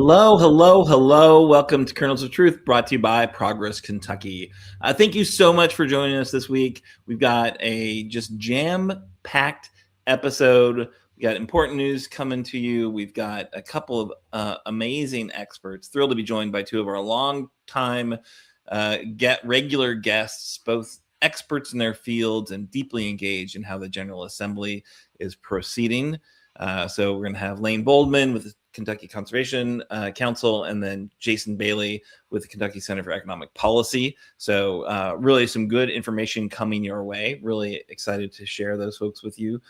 Hello, hello, hello. Welcome to Kernels of Truth, brought to you by Progress Kentucky. Thank you so much for joining us this week. We've got a just jam-packed episode. We got important news coming to you. We've got a couple of amazing experts. Thrilled to be joined by two of our long-time regular guests, both experts in their fields and deeply engaged in how the General Assembly is proceeding. So we're going to have Lane Boldman with the Kentucky Conservation Council, and then Jason Bailey with the Kentucky Center for Economic Policy. So really some good information coming your way. Really excited to share those folks with you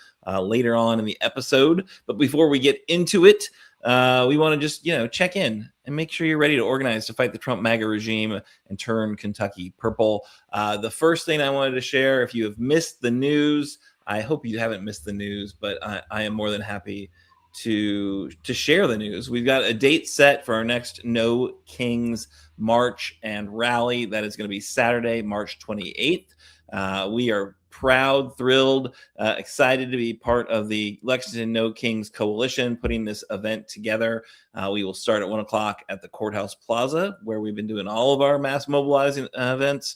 later on in the episode. But before we get into it, we want to just, check in and make sure you're ready to organize to fight the Trump MAGA regime and turn Kentucky purple. The first thing I wanted to share, if you have missed the news, I hope you haven't missed the news, but I am more than happy to share the news. We've got a date set for our next No Kings March and Rally. That is going to be Saturday, March 28th. We are proud, thrilled, excited to be part of the Lexington No Kings Coalition putting this event together. We will start at 1 o'clock at the Courthouse Plaza, where we've been doing all of our mass mobilizing events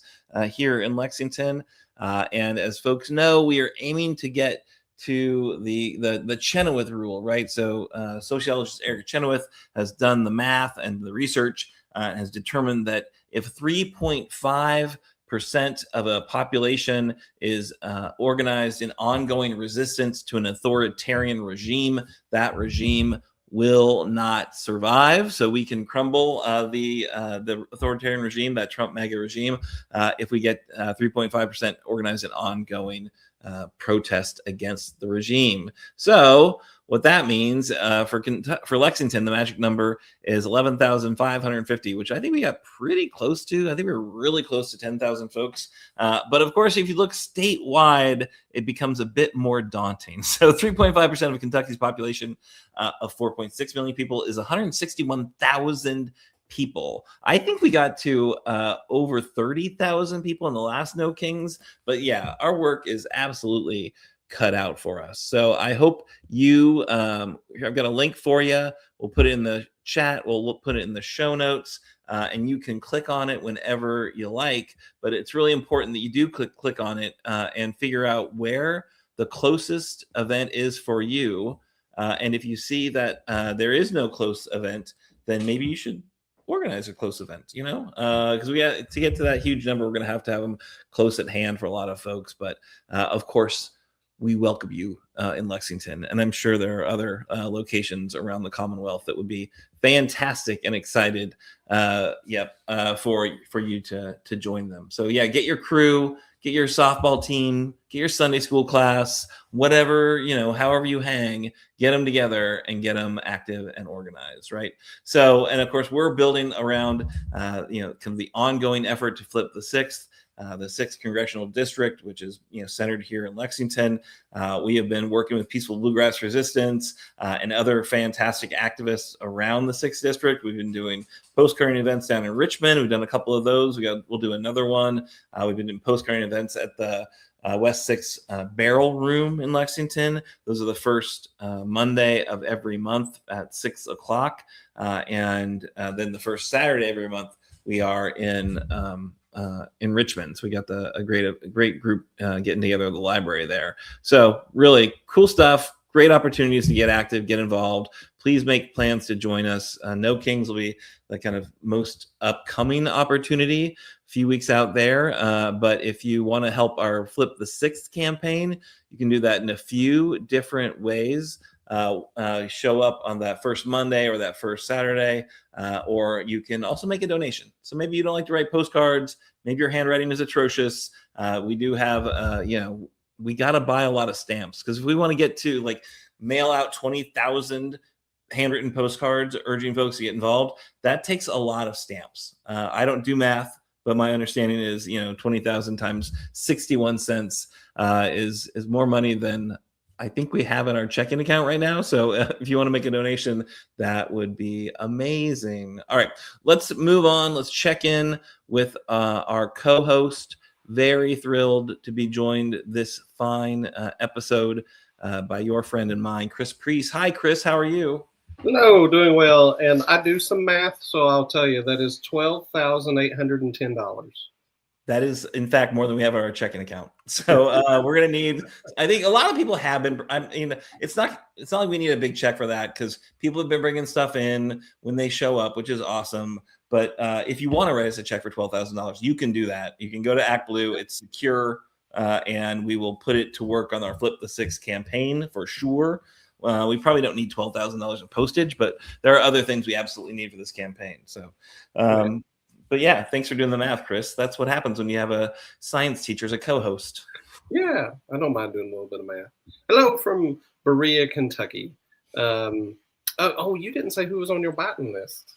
here in Lexington. And as folks know, we are aiming to get to the Chenoweth rule, right? So sociologist Eric Chenoweth has done the math and the research and has determined that if 3.5% of a population is organized in ongoing resistance to an authoritarian regime, that regime will not survive. So we can crumble the authoritarian regime, that Trump MAGA regime, if we get 3.5% organized in ongoing protest against the regime. So what that means for Lexington, the magic number is 11,550, which I think we got pretty close to. I think we're really close to 10,000 folks. But of course, if you look statewide, it becomes a bit more daunting. So 3.5% of Kentucky's population of 4.6 million people is 161,000 people. I think we got to over 30,000 people in the last No Kings. But yeah, our work is absolutely cut out for us. So I hope you, I've got a link for you. We'll put it in the chat. We'll put it in the show notes, and you can click on it whenever you like. But it's really important that you do click on it and figure out where the closest event is for you. And if you see that there is no close event, then maybe you should organize a close event, because we got to get to that huge number. We're going to have them close at hand for a lot of folks. But of course, we welcome you in Lexington, and I'm sure there are other locations around the Commonwealth that would be fantastic and excited, for you to join them. So yeah, get your crew, get your softball team, get your Sunday school class, whatever, however you hang, get them together and get them active and organized, right? So, and of course, we're building around, kind of the ongoing effort to flip the 6th congressional district, which is centered here in Lexington. We have been working with Peaceful Bluegrass Resistance and other fantastic activists around the 6th district. We've been doing postcarding events down in Richmond. We've done a couple of those. We'll do another one. We've been doing postcarding events at the West 6 Barrel Room in Lexington. Those are the first Monday of every month at 6 o'clock, and then the first Saturday every month we are in Richmond. So we got a great group getting together at the library there. So really cool stuff. Great opportunities to get active, get involved. Please make plans to join us. No Kings will be the kind of most upcoming opportunity, a few weeks out there. But if you want to help our Flip the 6th campaign, you can do that in a few different ways. Show up on that first Monday or that first Saturday, or you can also make a donation. So maybe you don't like to write postcards. Maybe your handwriting is atrocious. We do have, we got to buy a lot of stamps, because if we want to get to mail out 20,000 handwritten postcards urging folks to get involved, that takes a lot of stamps. I don't do math, but my understanding is, 20,000 times 61 cents is more money than I think we have in our checking account right now. So if you want to make a donation, that would be amazing. All right, let's move on. Let's check in with our co-host. Very thrilled to be joined this fine episode by your friend and mine, Chris Priest. Hi, Chris. How are you? No, doing well. And I do some math, so I'll tell you that is $12,810. That is, in fact, more than we have on our checking account. So we're gonna need. I think a lot of people have been. I mean, it's not like we need a big check for that because people have been bringing stuff in when they show up, which is awesome. But if you want to write us a check for $12,000, you can do that. You can go to ActBlue. It's secure, and we will put it to work on our Flip the Six campaign for sure. We probably don't need $12,000 in postage, but there are other things we absolutely need for this campaign. So. Right. But yeah, thanks for doing the math, Chris. That's what happens when you have a science teacher as a co-host. Yeah, I don't mind doing a little bit of math. Hello from Berea, Kentucky. You didn't say who was on your biting list.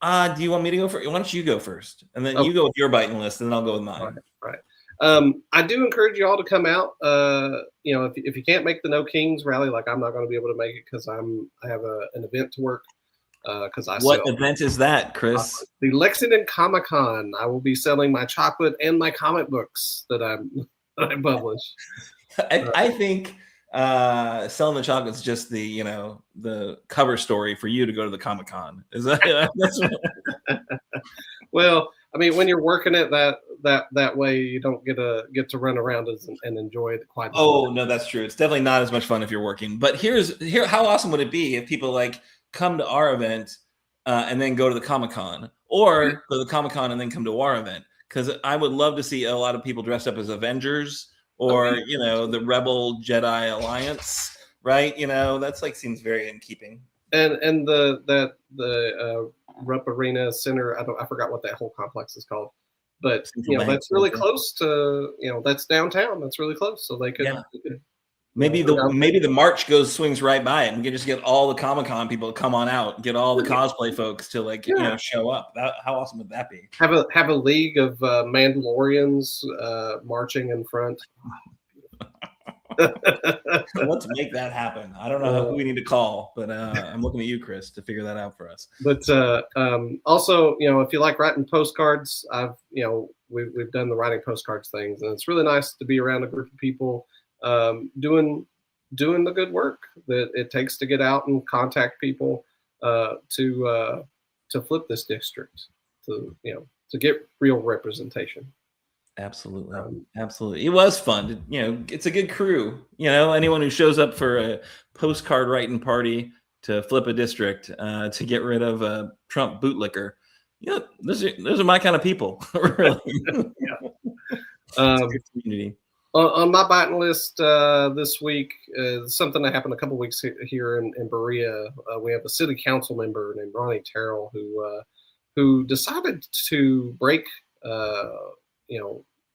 Do you want me to go first? Why don't you go first, and then you go with your biting list, and then I'll go with mine. Right. I do encourage you all to come out. If you can't make the No Kings rally, like I'm not going to be able to make it because I have an event to work. What event is that, Chris? The Lexington Comic-Con. I will be selling my chocolate and my comic books that I publish. I think selling the chocolate is just the cover story for you to go to the Comic-Con. Is that? Well, I mean, when you're working it that way, you don't get to run around and enjoy it quite. Oh no, that's true. It's definitely not as much fun if you're working. But here, how awesome would it be if people come to our event and then go to the Comic-Con, or go to the Comic-Con and then come to our event? Because I would love to see a lot of people dressed up as Avengers or the Rebel Jedi Alliance, right? That's seems very in keeping. And the Rupp Arena Center, I forgot what that whole complex is called, but that's really close to that's downtown. That's really close, so they could. Maybe the march swings right by it, and we can just get all the Comic-Con people to come on out, get all the cosplay folks to show up. How awesome would that be? Have a league of Mandalorians marching in front. Let's make that happen. I don't know who we need to call, but I'm looking at you, Chris, to figure that out for us. But also, if you like writing postcards, we've done the writing postcards things, and it's really nice to be around a group of people doing the good work that it takes to get out and contact people to flip this district, to get real representation. Absolutely. Absolutely. It was fun. It's a good crew. Anyone who shows up for a postcard writing party to flip a district to get rid of a Trump bootlicker, those are my kind of people. Really. Community. On my biting list this week, something that happened a couple weeks here in Berea. We have a city council member named Ronnie Terrell who decided to break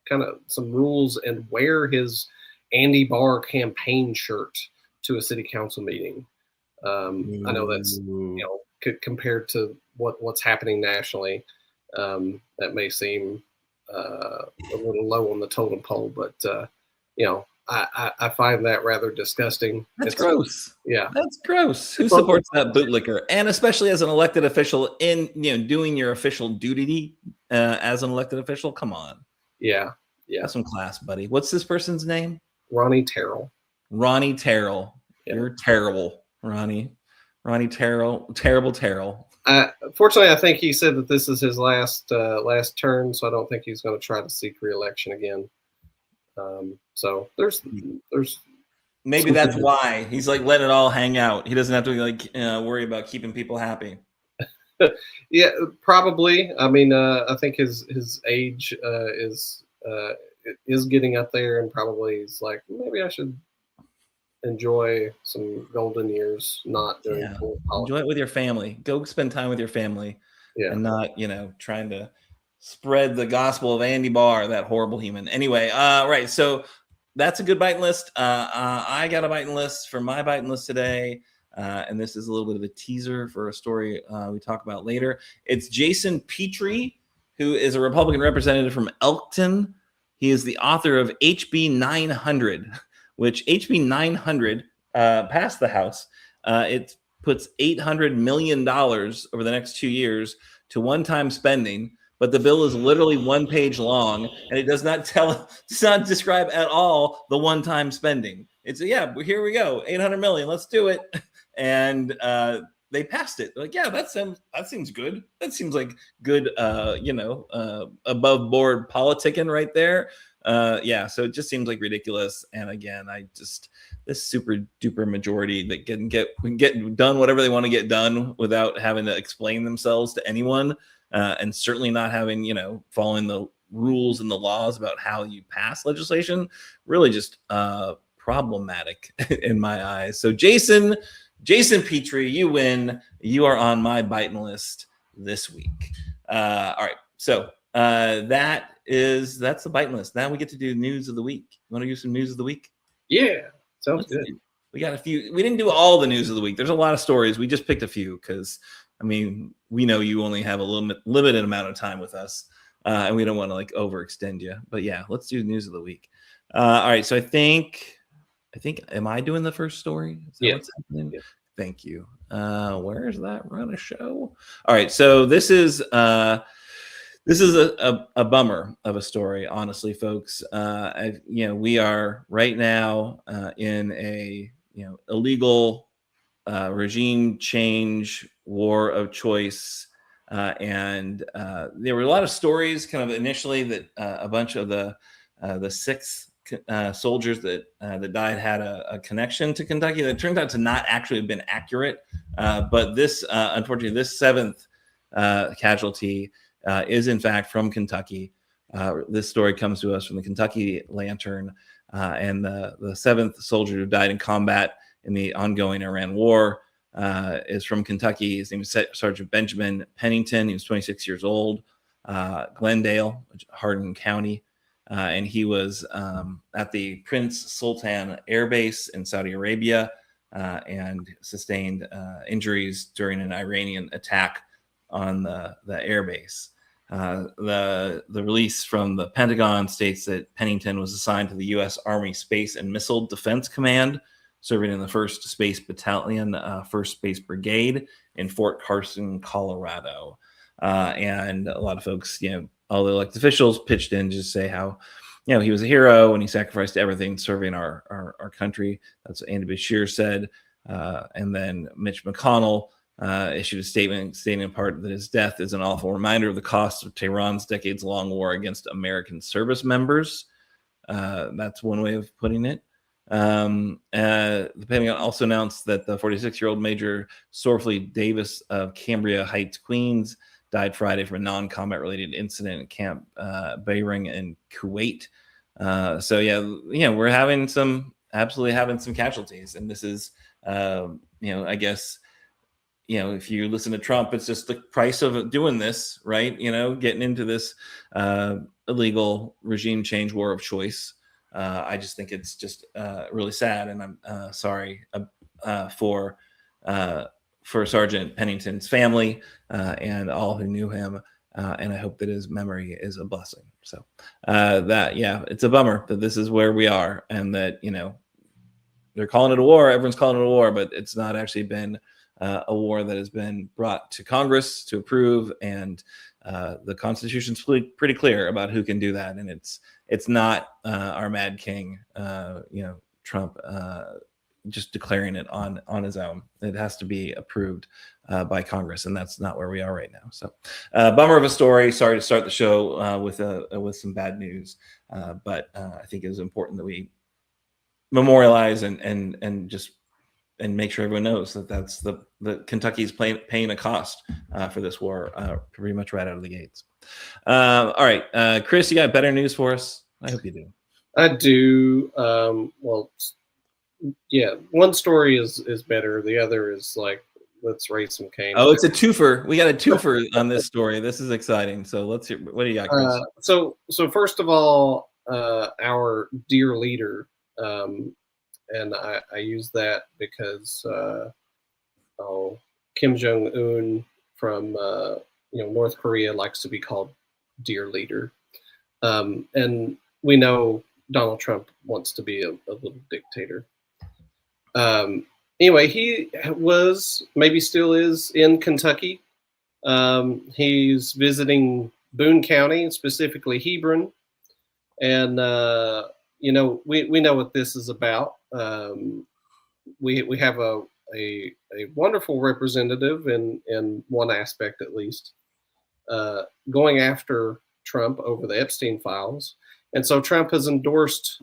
kind of some rules and wear his Andy Barr campaign shirt to a city council meeting. I know that's compared to what's happening nationally, that may seem a little low on the totem pole, but I find that rather disgusting. That's gross. Yeah, that's gross. Who supports that bootlicker? And especially as an elected official, in doing your official duty as an elected official. Come on. Yeah. Have some class, buddy. What's this person's name? Ronnie Terrell. Ronnie Terrell. Yeah. You're terrible, Ronnie. Ronnie Terrell. Terrible Terrell. Fortunately, I think he said that this is his last turn, so I don't think he's going to try to seek re-election again. So there's maybe that's why he's letting it all hang out. He doesn't have to worry about keeping people happy. Yeah, probably. I mean, I think his age is getting up there, and probably he's like, maybe I should enjoy some golden years, not doing enjoy it with your family. Go spend time with your family, and not trying to spread the gospel of Andy Barr, that horrible human. Anyway, right. So that's a good biting list. I got a biting list for my biting list today. And this is a little bit of a teaser for a story we talk about later. It's Jason Petrie, who is a Republican representative from Elkton. He is the author of HB 900, which HB 900 passed the House. It puts $800 million over the next 2 years to one-time spending, but the bill is literally one page long, and it does not describe at all the one-time spending. It's here we go, $800 million, let's do it. And they passed it. Like, yeah, that seems good. That seems like good, above board politicking right there. Yeah, so it just seems like ridiculous. And again, this super duper majority that can get done whatever they want to get done without having to explain themselves to anyone, and certainly not having following the rules and the laws about how you pass legislation. Really, just problematic in my eyes. So Jason Petrie, you win. You are on my biting list this week. All right, so that's the biting list. Now we get to do news of the week. You want to do some news of the week? Yeah, sounds good. We got a few. We didn't do all the news of the week. There's a lot of stories. We just picked a few because, I mean, we know you only have a limited amount of time with us, and we don't want to overextend you. But yeah, let's do news of the week. All right, so I think, am I doing the first story? Is that what's happening? Yeah. Thank you. Where is that run a show? All right, so this is a bummer of a story, honestly, folks. We are right now in a illegal regime change war of choice, and there were a lot of stories, kind of initially, that a bunch of the 6 soldiers that died had a connection to Kentucky. That turns out to not actually have been accurate, but this unfortunately, this 7th casualty is in fact from Kentucky. This story comes to us from the Kentucky Lantern, and the 7th soldier who died in combat in the ongoing Iran war is from Kentucky. His name is Sergeant Benjamin Pennington. He was 26 years old, Glendale, Hardin County. And he was at the Prince Sultan Air Base in Saudi Arabia, and sustained injuries during an Iranian attack on the air base. The release from the Pentagon states that Pennington was assigned to the U.S. Army Space and Missile Defense Command, serving in the 1st Space Battalion, 1st Space Brigade in Fort Carson, Colorado. And a lot of folks, all the elected officials pitched in to say how, he was a hero and he sacrificed everything serving our country. That's what Andy Bashir said. And then Mitch McConnell issued a statement stating in part that his death is an awful reminder of the cost of Tehran's decades-long war against American service members. That's one way of putting it. The Pentagon also announced that the 46-year-old Major Sorfleet Davis of Cambria Heights, Queens, died Friday from a non-combat related incident at Camp Bahring in Kuwait. So we're absolutely having some casualties, and this is, I guess, if you listen to Trump, it's just the price of doing this, right? Getting into this illegal regime change war of choice. I just think it's just really sad, and I'm sorry for Sergeant Pennington's family and all who knew him, and I hope that his memory is a blessing. So it's a bummer that this is where we are, and that they're calling it a war. Everyone's calling it a war, but it's not actually been a war that has been brought to Congress to approve, and the Constitution's pretty clear about who can do that, and it's not our Mad King, Trump, just declaring it on his own. It has to be approved by Congress, and that's not where we are right now. So, bummer of a story. Sorry to start the show with some bad news, but I think it is important that we memorialize and just make sure everyone knows that that's the Kentucky's paying a cost for this war, pretty much right out of the gates. All right, Chris, you got better news for us? I hope you do. I do. Well, yeah, one story is better. The other is like, let's raise some cane. Oh, it's a twofer. We got a twofer on this story. This is exciting. So let's hear. What do you got, Chris? So first of all, our dear leader, and I use that because Kim Jong-un from North Korea likes to be called dear leader, and we know Donald Trump wants to be a little dictator. Anyway, he was, maybe still is, in Kentucky. He's visiting Boone County, specifically Hebron, and we know what this is about. We have a a wonderful representative in one aspect at least, going after Trump over the Epstein files. And so Trump has endorsed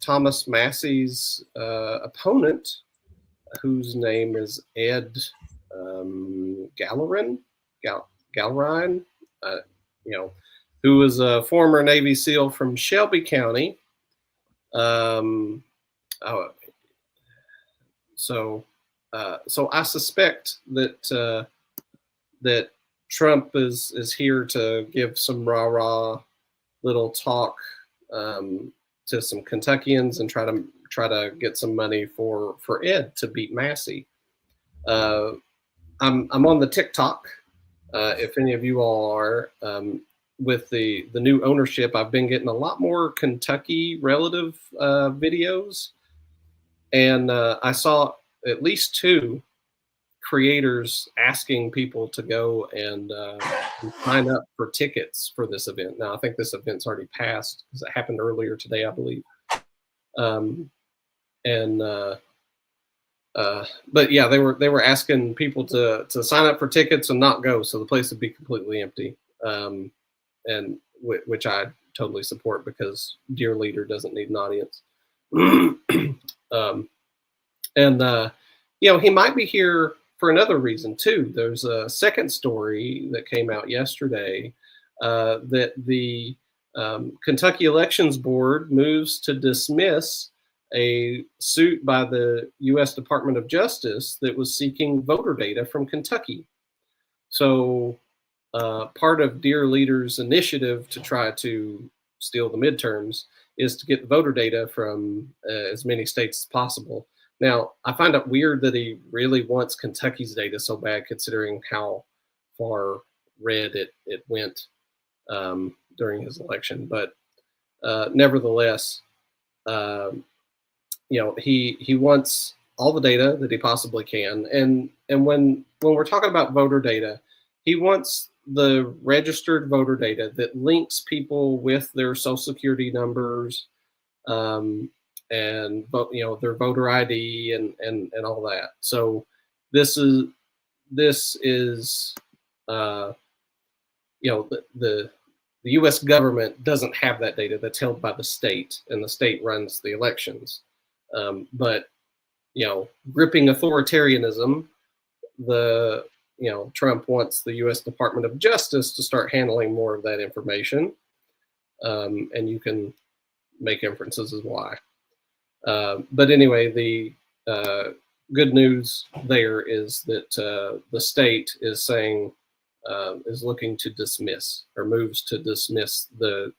Thomas Massey's opponent, whose name is Ed Gallerin, Gallerin, you know, who was a former Navy SEAL from Shelby County. Oh, so I suspect that that Trump is here to give some rah-rah little talk to some Kentuckians and try to get some money for Ed to beat Massey. I'm on the TikTok. If any of you all are, with the new ownership, I've been getting a lot more Kentucky relative videos, and I saw at least 2 creators asking people to go and sign up for tickets for this event. Now, I think this event's already passed because it happened earlier today, I believe. But yeah, they were asking people to sign up for tickets and not go, so the place would be completely empty. And which I totally support, because Dear Leader doesn't need an audience. He might be here for another reason too. There's a second story that came out yesterday that the Kentucky Elections Board moves to dismiss a suit by the U.S. Department of Justice that was seeking voter data from Kentucky. So part of Dear Leader's initiative to try to steal the midterms is to get voter data from as many states as possible. Now, I find it weird that he really wants Kentucky's data so bad, considering how far red it went during his election. But nevertheless, he wants all the data that he possibly can. And when we're talking about voter data, he wants the registered voter data that links people with their social security numbers, and their voter ID and all that. So this is the U.S. government doesn't have that data. That's held by the state, and the state runs the elections. But gripping authoritarianism, Trump wants the U.S. Department of Justice to start handling more of that information, and you can make inferences as why. But anyway, the good news there is that the state is saying is looking to dismiss, or moves to dismiss the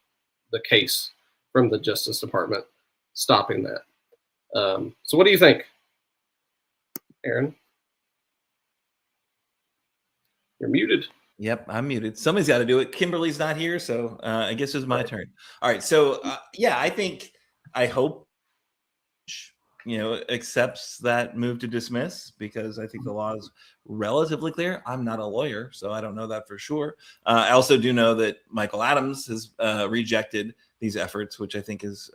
case from the Justice Department, stopping that. So what do you think, Aaron? You're muted. Yep, I'm muted. Somebody's got to do it. Kimberly's not here, so I guess it's my turn. All right. So I hope accepts that move to dismiss, because I think the law is relatively clear. I'm not a lawyer, so I don't know that for sure. I also do know that Michael Adams has rejected these efforts, which I think is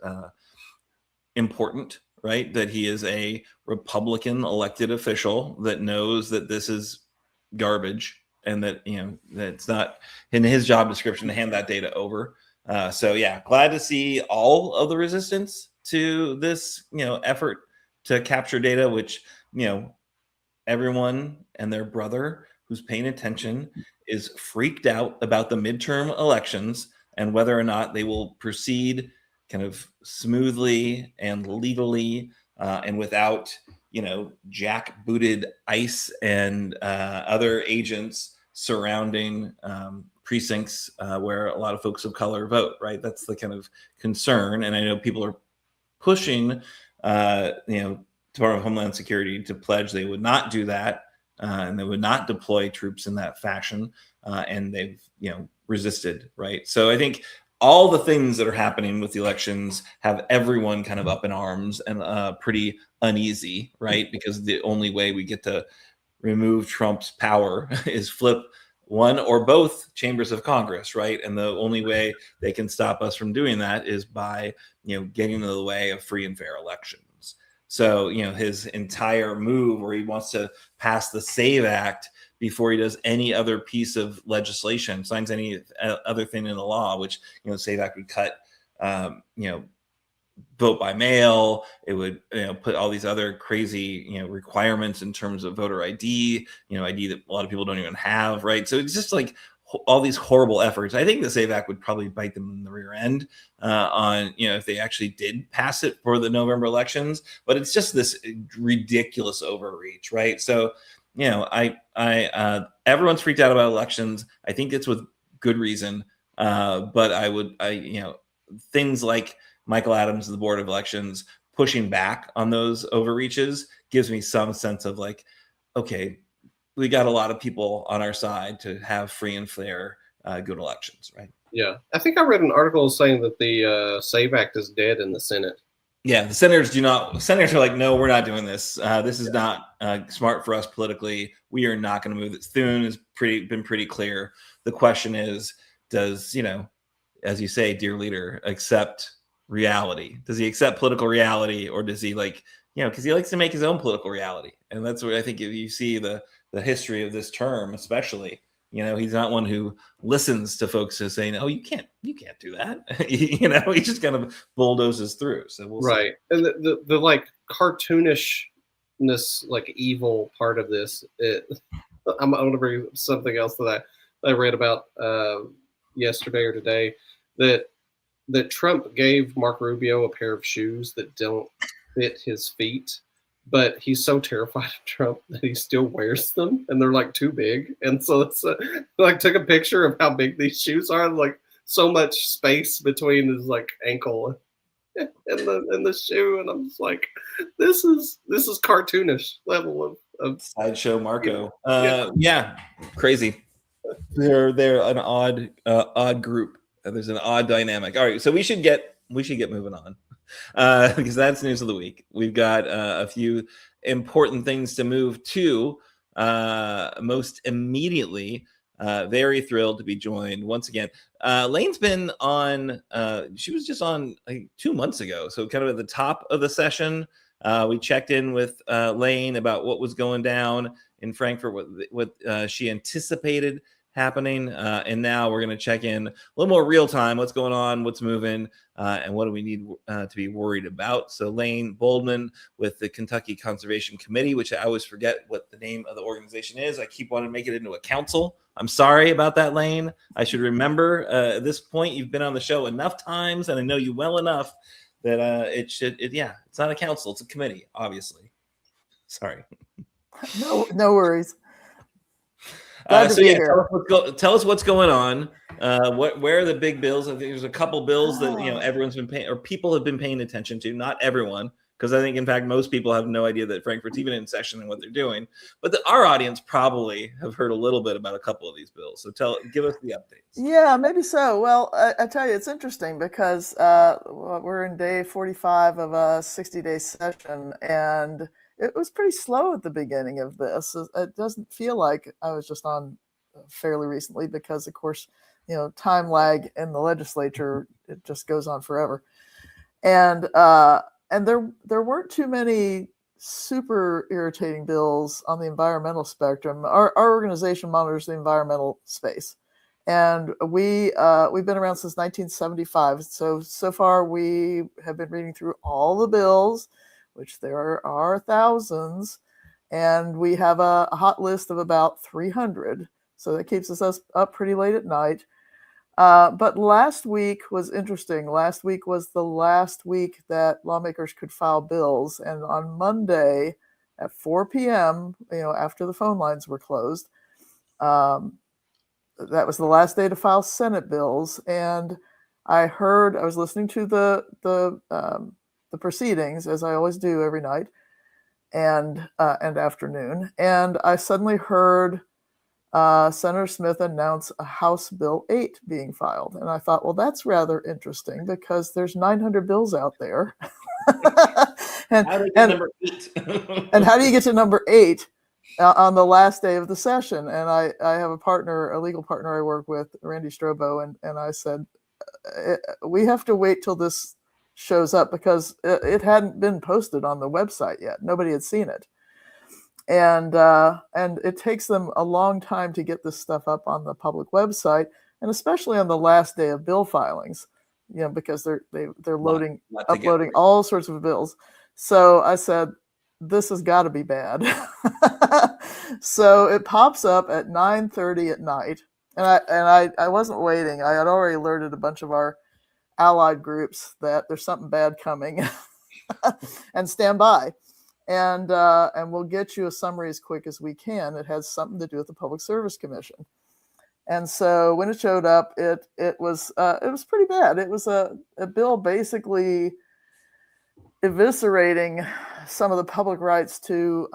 important, right? That he is a Republican elected official that knows that this is garbage, and that that it's not in his job description to hand that data over. So yeah, glad to see all of the resistance to this effort to capture data, which everyone and their brother who's paying attention is freaked out about the midterm elections and whether or not they will proceed kind of smoothly and legally and without jackbooted ICE and other agents surrounding precincts where a lot of folks of color vote, right? That's the kind of concern. And I know people are pushing, Department of Homeland Security to pledge they would not do that, and they would not deploy troops in that fashion. And they've, resisted, right? So I think all the things that are happening with the elections have everyone kind of up in arms and pretty uneasy, right? Because the only way we get to remove Trump's power is flip one or both chambers of Congress, right? And the only way they can stop us from doing that is by, getting in the way of free and fair elections. So, his entire move where he wants to pass the SAVE Act before he does any other piece of legislation, signs any other thing in the law, which, SAVE Act would cut, vote by mail. It would put all these other crazy requirements in terms of voter ID, ID that a lot of people don't even have, right? So it's just like all these horrible efforts. I think the SAVE Act would probably bite them in the rear end on if they actually did pass it for the November elections. But it's just this ridiculous overreach, right? So everyone's freaked out about elections. I think it's with good reason. But things like Michael Adams and the Board of Elections pushing back on those overreaches gives me some sense of like, okay, we got a lot of people on our side to have free and fair, good elections, right? Yeah. I think I read an article saying that the SAVE Act is dead in the Senate. Yeah, the senators are like, no, we're not doing this. This is not smart for us politically. We are not going to move. Thune has been pretty clear. The question is, does, as you say, dear leader, accept reality? Does he accept political reality, or does he because he likes to make his own political reality? And that's what I think you see the history of this term, especially. He's not one who listens to folks who say, no, you can't do that. He just kind of bulldozes through. So we'll right. See. And the like cartoonishness, like evil part of this, I'm going to bring something else that I read about yesterday or today, that Trump gave Marco Rubio a pair of shoes that don't fit his feet, but he's so terrified of Trump that he still wears them, and they're like too big. And so it's like took a picture of how big these shoes are, like so much space between his like ankle and the shoe, and I'm just like, this is cartoonish level of sideshow Marco. Yeah, crazy. They're an odd group. There's an odd dynamic. All right, so we should get moving on because that's news of the week. We've got a few important things to move to. Most immediately, very thrilled to be joined once again. Lane's been on. She was just on 2 months ago, so kind of at the top of the session. We checked in with Lane about what was going down in Frankfurt, what she anticipated happening, and now we're going to check in a little more real time. What's going on? What's moving? And what do we need to be worried about? So Lane Boldman with the Kentucky Conservation Committee, which I always forget what the name of the organization is. I keep wanting to make it into a council. I'm sorry about that, Lane. I should remember. At this point, you've been on the show enough times, and I know you well enough that it's not a council, it's a committee, obviously. Sorry. No worries. Tell us what's going on. Where are the big bills? I think there's a couple bills that everyone's been paying, or people have been paying attention to. Not everyone, because I think in fact most people have no idea that Frankfurt's even in session and what they're doing. But our audience probably have heard a little bit about a couple of these bills. So give us the updates. Yeah, maybe so. Well, I tell you, it's interesting because we're in day 45 of a 60-day session, and it was pretty slow at the beginning of this. It doesn't feel like I was just on fairly recently because, of course, time lag in the legislature, it just goes on forever. And there weren't too many super irritating bills on the environmental spectrum. Our organization monitors the environmental space. And we've been around since 1975. So far, we have been reading through all the bills, which there are thousands, and we have a hot list of about 300. So that keeps us up pretty late at night. But last week was interesting. Last week was the last week that lawmakers could file bills. And on Monday at 4 p.m., after the phone lines were closed, that was the last day to file Senate bills. And I was listening to the proceedings, as I always do every night and afternoon. And I suddenly heard Senator Smith announced a House Bill 8 being filed. And I thought, well, that's rather interesting because there's 900 bills out there. and how do you get number 8? And how do you get to number 8 on the last day of the session? And I have a legal partner I work with, Randy Strobo, and I said, we have to wait till this shows up because it hadn't been posted on the website yet. Nobody had seen it. And it takes them a long time to get this stuff up on the public website, and especially on the last day of bill filings, because they're uploading all sorts of bills. So I said, this has got to be bad. So it pops up at 9:30 at night, and I wasn't waiting. I had already alerted a bunch of our allied groups that there's something bad coming, and stand by. And we'll get you a summary as quick as we can. It has something to do with the Public Service Commission. And so when it showed up, it was pretty bad. It was a bill basically eviscerating some of the public rights to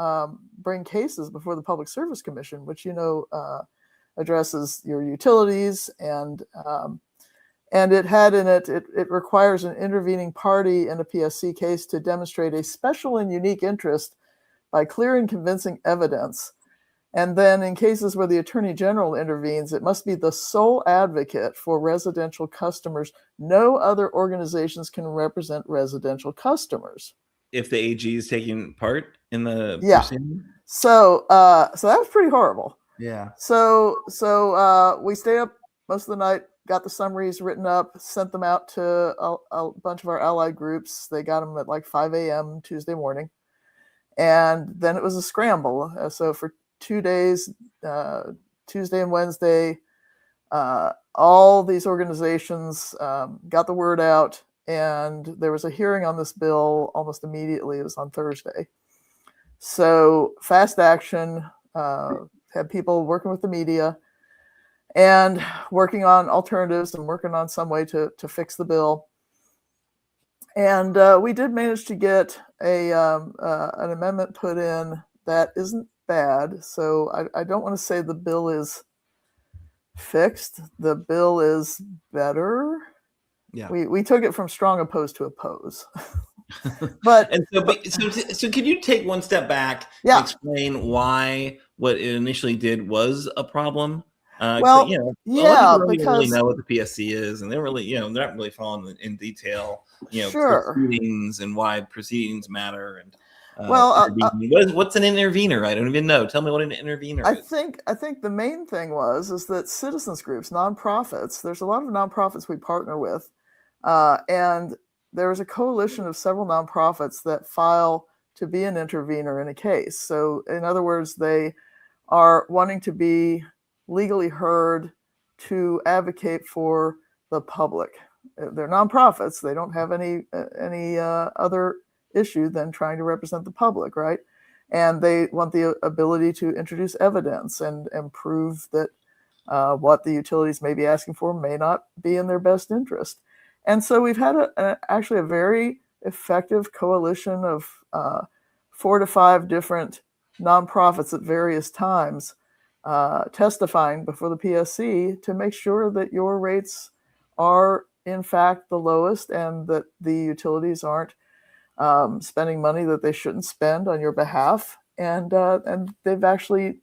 bring cases before the Public Service Commission, which addresses your utilities, and it had in it requires an intervening party in a PSC case to demonstrate a special and unique interest by clear and convincing evidence. And then in cases where the Attorney General intervenes, it must be the sole advocate for residential customers. No other organizations can represent residential customers. If the AG is taking part in the proceeding? So that was pretty horrible. Yeah. So we stayed up most of the night, got the summaries written up, sent them out to a bunch of our allied groups. They got them at like 5 a.m. Tuesday morning. And then it was a scramble. So for 2 days, Tuesday and Wednesday, all these organizations got the word out, and there was a hearing on this bill almost immediately. It was on Thursday. So fast action, had people working with the media and working on alternatives and working on some way to fix the bill. And we did manage to get an amendment put in that isn't bad. So I don't want to say the bill is fixed. The bill is better. Yeah. We took it from strong oppose to oppose. But so can you take one step back and explain why what it initially did was a problem? Well, because really know what the PSC is, and they're really, they're not really following in detail, proceedings and why proceedings matter. And what's an intervener? I don't even know. Tell me what an intervener is. I think the main thing is that citizens groups, nonprofits. There's a lot of nonprofits we partner with, and there is a coalition of several nonprofits that file to be an intervener in a case. So, in other words, they are wanting to be legally heard to advocate for the public. They're nonprofits. They don't have any other issue than trying to represent the public, right? And they want the ability to introduce evidence and prove that what the utilities may be asking for may not be in their best interest. And so we've had actually a very effective coalition of 4 to 5 different nonprofits at various times testifying before the PSC to make sure that your rates are in fact the lowest, and that the utilities aren't spending money that they shouldn't spend on your behalf. And they've actually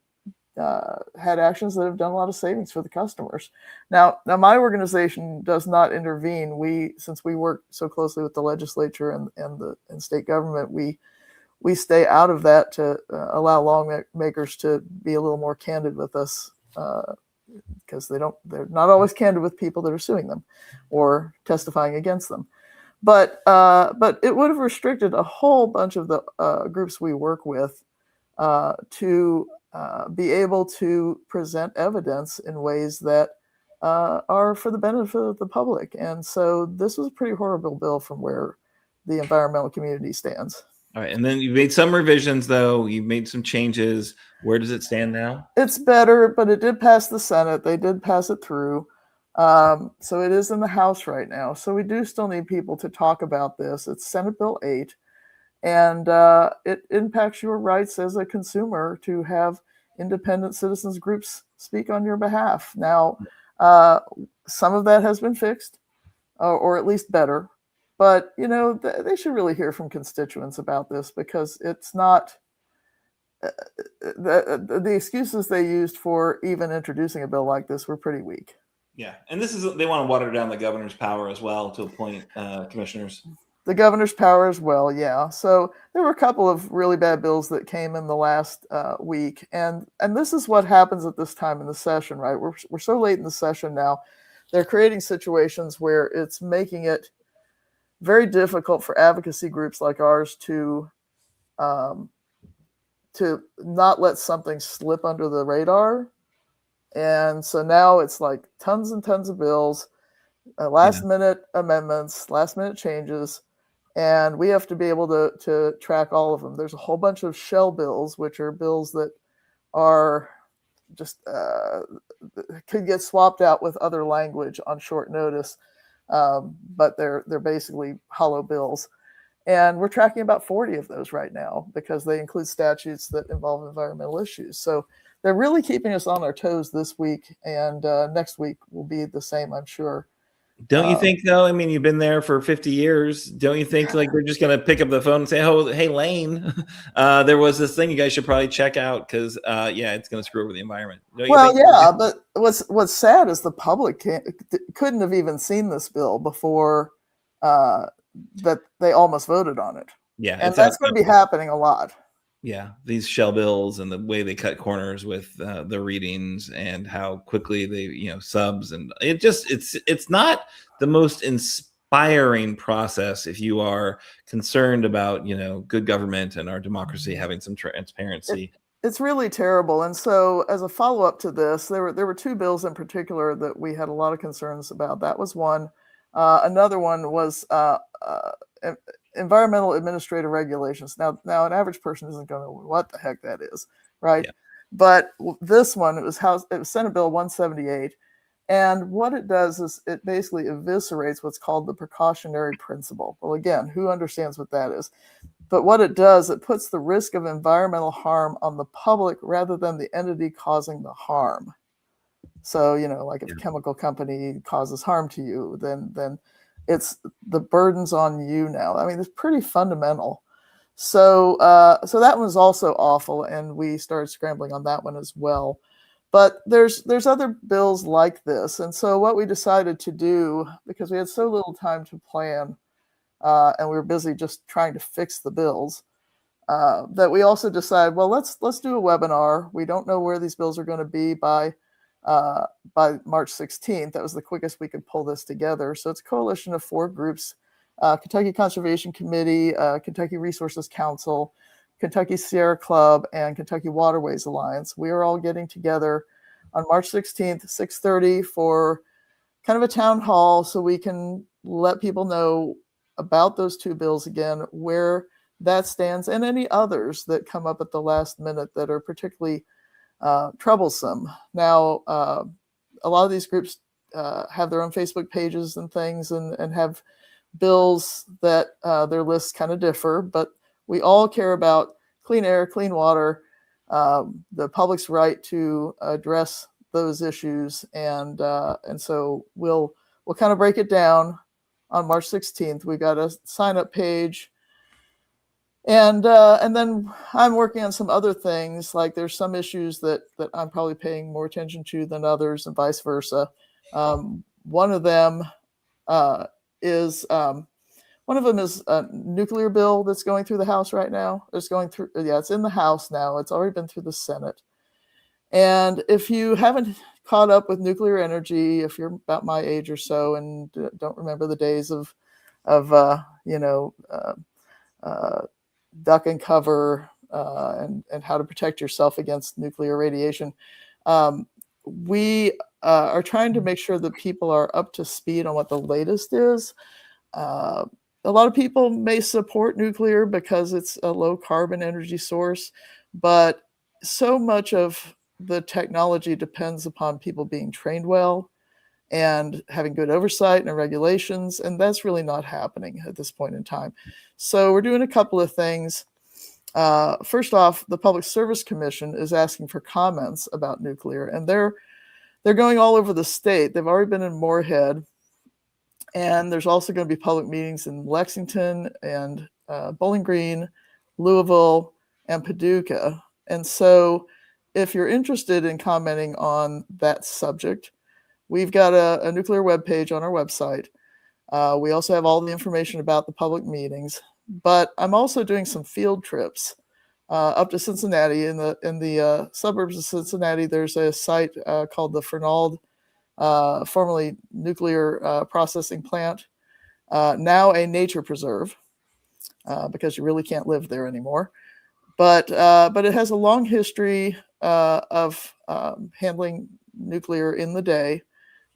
had actions that have done a lot of savings for the customers. Now my organization does not intervene. Since we work so closely with the legislature and state government, we stay out of that to allow lawmakers to be a little more candid with us, because they're not always candid with people that are suing them or testifying against them. But it would have restricted a whole bunch of the groups we work with to be able to present evidence in ways that are for the benefit of the public. And so this was a pretty horrible bill from where the environmental community stands. All right. And then you made some revisions, though. You made some changes. Where does it stand now? It's better, but it did pass the Senate. They did pass it through. So it is in the House right now. So we do still need people to talk about this. It's Senate Bill 8. And it impacts your rights as a consumer to have independent citizens groups speak on your behalf. Now, some of that has been fixed, or at least better. But, they should really hear from constituents about this, because it's not the excuses they used for even introducing a bill like this were pretty weak. Yeah. And they want to water down the governor's power as well to appoint commissioners. The governor's power as well, yeah. So there were a couple of really bad bills that came in the last week, and this is what happens at this time in the session, right? We're so late in the session now. They're creating situations where it's making it very difficult for advocacy groups like ours to not let something slip under the radar. And so now it's like tons and tons of bills, last minute amendments, last minute changes, and we have to be able to track all of them. There's a whole bunch of shell bills, which are bills that are just could get swapped out with other language on short notice, but they're basically hollow bills. And we're tracking about 40 of those right now because they include statutes that involve environmental issues. So they're really keeping us on our toes this week, and next week will be the same, I'm sure. Don't you think, though? I mean, you've been there for 50 years. Don't you think like they're just going to pick up the phone and say, "Oh, hey, Lane, there was this thing you guys should probably check out because, yeah, it's going to screw over the environment." Well, yeah, but what's sad is the public couldn't have even seen this bill before that they almost voted on it. Yeah, and that's going to be happening a lot. Yeah, these shell bills and the way they cut corners with the readings and how quickly they, subs, and it's not the most inspiring process if you are concerned about, good government and our democracy having some transparency. It's really terrible. And so as a follow-up to this, there were two bills in particular that we had a lot of concerns about. That was one. Another one was environmental administrative regulations. Now an average person isn't going to know what the heck that is, right? Yeah. But this one, it was Senate Bill 178. And what it does is it basically eviscerates what's called the precautionary principle. Well, again, who understands what that is? But what it does, it puts the risk of environmental harm on the public rather than the entity causing the harm. So, like if a chemical company causes harm to you, then it's the burden's on you now. I mean, it's pretty fundamental. So that one was also awful, and we started scrambling on that one as well. But there's other bills like this, and so what we decided to do, because we had so little time to plan, and we were busy just trying to fix the bills, that we also decided, well, let's do a webinar. We don't know where these bills are going to be by March 16th. That was the quickest we could pull this together. So it's a coalition of 4 groups: Kentucky Conservation Committee, Kentucky Resources Council, Kentucky Sierra Club, and Kentucky Waterways Alliance. We are all getting together on March 16th, 6:30 for kind of a town hall so we can let people know about those 2 bills again, where that stands, and any others that come up at the last minute that are particularly troublesome. Now, a lot of these groups have their own Facebook pages and things, and have bills that their lists kind of differ, but we all care about clean air, clean water, the public's right to address those issues, and so we'll kind of break it down on March 16th. We got a sign-up page. And then I'm working on some other things. Like there's some issues that I'm probably paying more attention to than others, and vice versa. One of them is a nuclear bill that's going through the House right now. It's in the House now. It's already been through the Senate. And if you haven't caught up with nuclear energy, if you're about my age or so and don't remember the days of duck and cover and how to protect yourself against nuclear radiation, we are trying to make sure that people are up to speed on what the latest is. A lot of people may support nuclear because it's a low carbon energy source, but so much of the technology depends upon people being trained well and having good oversight and regulations, and that's really not happening at this point in time. So we're doing a couple of things. First off, the Public Service Commission is asking for comments about nuclear, and they're going all over the state. They've already been in Moorhead, and there's also going to be public meetings in Lexington and Bowling Green, Louisville, and Paducah. And so if you're interested in commenting on that subject, we've got a nuclear webpage on our website. We also have all the information about the public meetings, but I'm also doing some field trips up to Cincinnati. In the suburbs of Cincinnati, there's a site called the Fernald, formerly nuclear processing plant, now a nature preserve, because you really can't live there anymore. But it has a long history of handling nuclear in the day.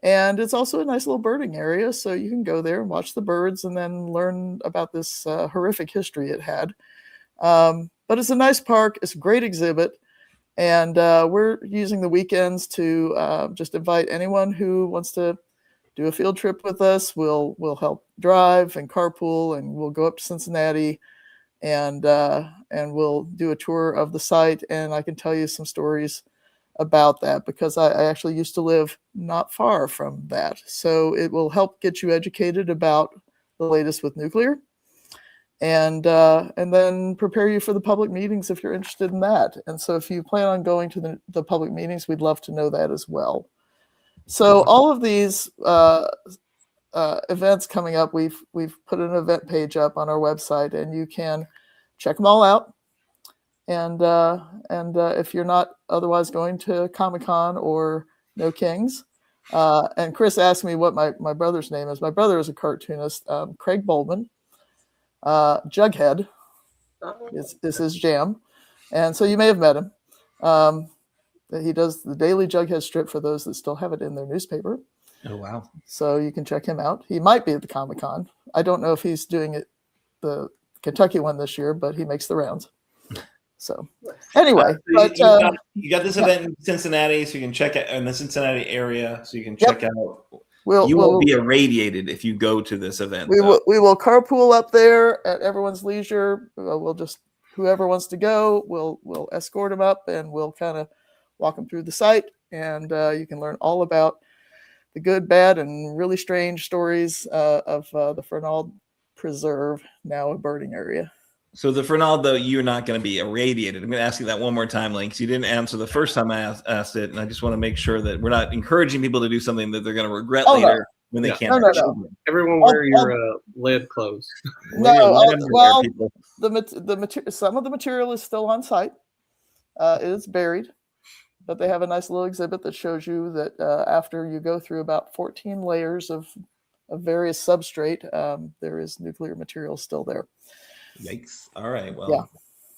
And it's also a nice little birding area, so you can go there and watch the birds and then learn about this horrific history it had. But it's a nice park. It's a great exhibit. And we're using the weekends to just invite anyone who wants to do a field trip with us. We'll help drive and carpool, and we'll go up to Cincinnati, and we'll do a tour of the site. And I can tell you some stories about that, because I actually used to live not far from that. So it will help get you educated about the latest with nuclear, and then prepare you for the public meetings if you're interested in that. And so if you plan on going to the public meetings, we'd love to know that as well. So all of these events coming up, we've put an event page up on our website, and you can check them all out. And if you're not otherwise going to Comic-Con or No Kings, and Chris asked me what my brother's name is. My brother is a cartoonist, Craig Boldman. Jughead is his jam, and so you may have met him. He does the daily Jughead strip for those that still have it in their newspaper. Oh, wow. So you can check him out. He might be at the Comic-Con. I don't know if he's doing it, the Kentucky one this year, but he makes the rounds. So anyway, you got this event in Cincinnati, so you can check it in the Cincinnati area, so you can check out. You won't be irradiated if you go to this event. We will carpool up there at everyone's leisure. We'll just, whoever wants to go, we'll escort them up, and we'll kind of walk them through the site, and you can learn all about the good, bad, and really strange stories of the Fernald Preserve, now a birding area. So the Fernald, though, you're not going to be irradiated. I'm going to ask you that one more time, Link, because you didn't answer the first time I asked it, and I just want to make sure that we're not encouraging people to do something that they're going to regret later when they can't. No. Everyone wear your lead clothes. No, well, some of the material is still on site. It is buried, but they have a nice little exhibit that shows you that after you go through about 14 layers of various substrate, there is nuclear material still there. Yikes! All right, well,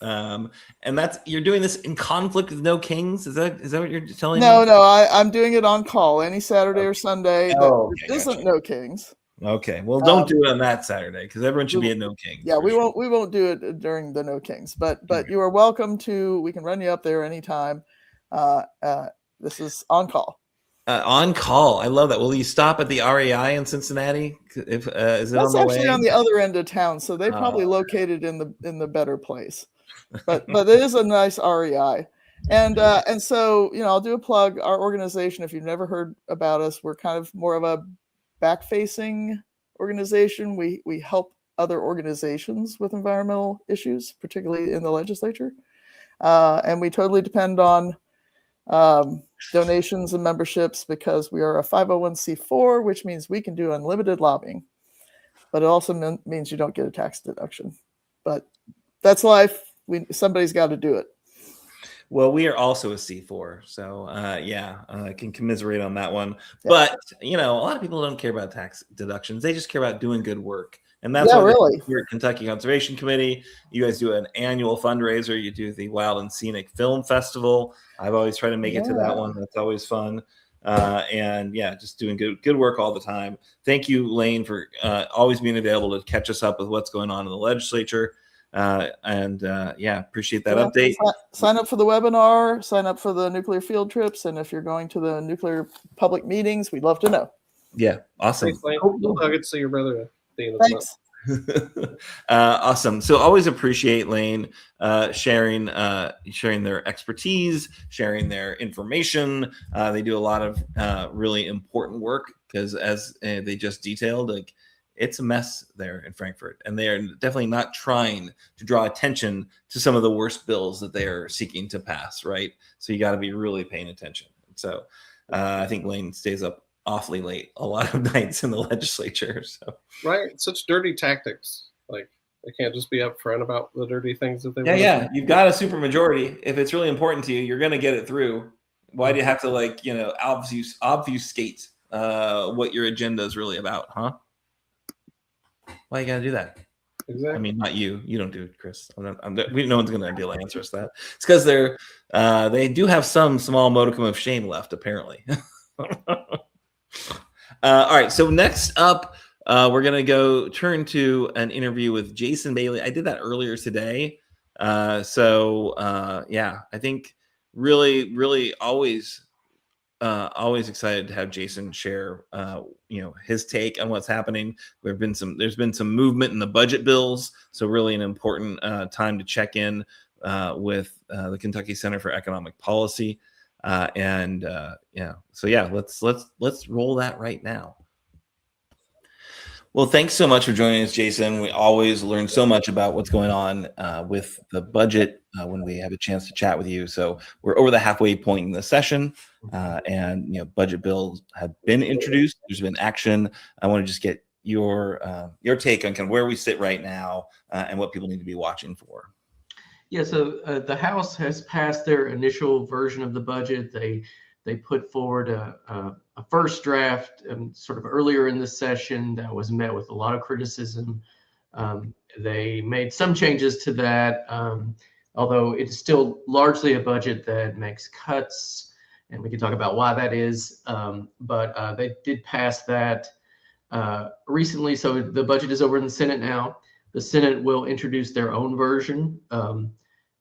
and that's, you're doing this in conflict with No Kings. Is that what you're telling me? No, I'm doing it on call any Saturday or Sunday. There isn't No Kings. Okay, well, don't do it on that Saturday, because everyone should be at No Kings. Yeah, we won't do it during the No Kings, but you are welcome to. We can run you up there anytime. This is on call. On call. I love that. Will you stop at the REI in Cincinnati? Is it That's on the actually way? On the other end of town, so they probably located in the better place. But it is a nice REI, and so I'll do a plug. Our organization, if you've never heard about us, we're kind of more of a back-facing organization. We help other organizations with environmental issues, particularly in the legislature, and we totally depend on donations and memberships, because we are a 501c4, which means we can do unlimited lobbying, but it also means you don't get a tax deduction. But that's life. Somebody's got to do it. Well, we are also a C4, so I can commiserate on that one. Yeah. But a lot of people don't care about tax deductions; they just care about doing good work. And that's why really. Here at Kentucky Conservation Committee, you guys do an annual fundraiser. You do the Wild and Scenic Film Festival. I've always tried to make it to that one. That's always fun. Just doing good work all the time. Thank you, Lane, for always being available to catch us up with what's going on in the legislature. Appreciate that update. Sign up for the webinar, sign up for the nuclear field trips, and if you're going to the nuclear public meetings, we'd love to know. Yeah, awesome. Thanks, Lane. I'll get to see your brother at the end of the month. Awesome. So always appreciate Lane sharing their expertise, sharing their information. They do a lot of really important work, because as they just detailed, like, it's a mess there in Frankfurt, and they are definitely not trying to draw attention to some of the worst bills that they are seeking to pass, right? So you got to be really paying attention. So I think Lane stays up awfully late a lot of nights in the legislature. So right, such dirty tactics. Like they can't just be upfront about the dirty things that they yeah, want. yeah, you've got a super majority. If it's really important to you, you're going to get it through. Why do you have to obfuscate what your agenda is really about, huh? Why you got to do that? Exactly. I mean, not you. You don't do it, Chris. No one's going to be able to answer us that. It's because they do have some small modicum of shame left, apparently. All right. So next up, we're going to go turn to an interview with Jason Bailey. I did that earlier today. I think really always excited to have Jason share, his take on what's happening. There's been some movement in the budget bills, so really an important time to check in with the Kentucky Center for Economic Policy, let's roll that right now. Well, thanks so much for joining us, Jason. We always learn so much about what's going on with the budget when we have a chance to chat with you. So we're over the halfway point in the session, and budget bills have been introduced. There's been action. I want to just get your take on kind of where we sit right now and what people need to be watching for. Yeah, so the House has passed their initial version of the budget. They put forward a first draft sort of earlier in the session that was met with a lot of criticism. They made some changes to that, although it's still largely a budget that makes cuts, and we can talk about why that is. But they did pass that recently, so the budget is over in the Senate now. The Senate will introduce their own version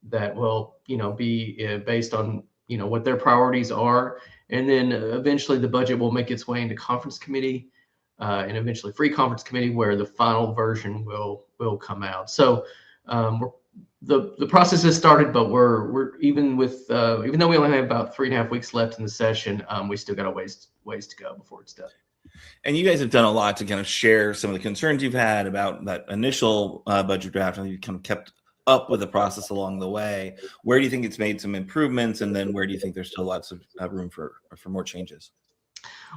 that will, be based on what their priorities are, and then eventually the budget will make its way into conference committee, and eventually free conference committee, where the final version will come out. So the process has started, but we're even though we only have about 3.5 weeks left in the session, we still got a ways to go before it's done. And you guys have done a lot to kind of share some of the concerns you've had about that initial budget draft, and you kind of kept up with the process along the way. Where do you think it's made some improvements, and then where do you think there's still lots of room for more changes?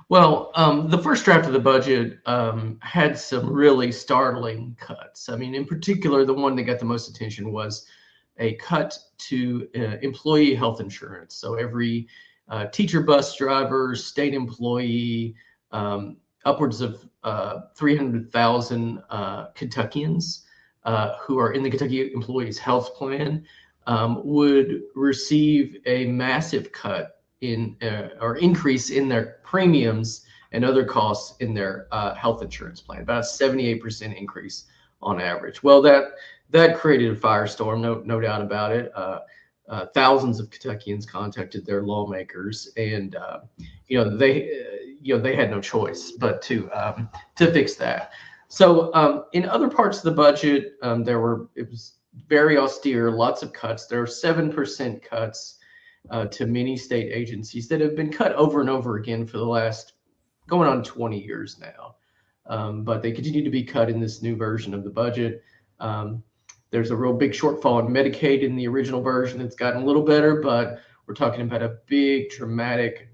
Well, the first draft of the budget had some really startling cuts. I mean, in particular, the one that got the most attention was a cut to employee health insurance. So every teacher, bus driver, state employee, upwards of 300,000 Kentuckians who are in the Kentucky Employees Health Plan would receive a massive cut in or increase in their premiums and other costs in their health insurance plan, about a 78% increase on average. Well, that created a firestorm, no doubt about it. Thousands of Kentuckians contacted their lawmakers, and they had no choice but to fix that. So in other parts of the budget, it was very austere, lots of cuts. There are 7% cuts to many state agencies that have been cut over and over again for the last going on 20 years now. But they continue to be cut in this new version of the budget. There's a real big shortfall in Medicaid in the original version. It's gotten a little better, but we're talking about a big, dramatic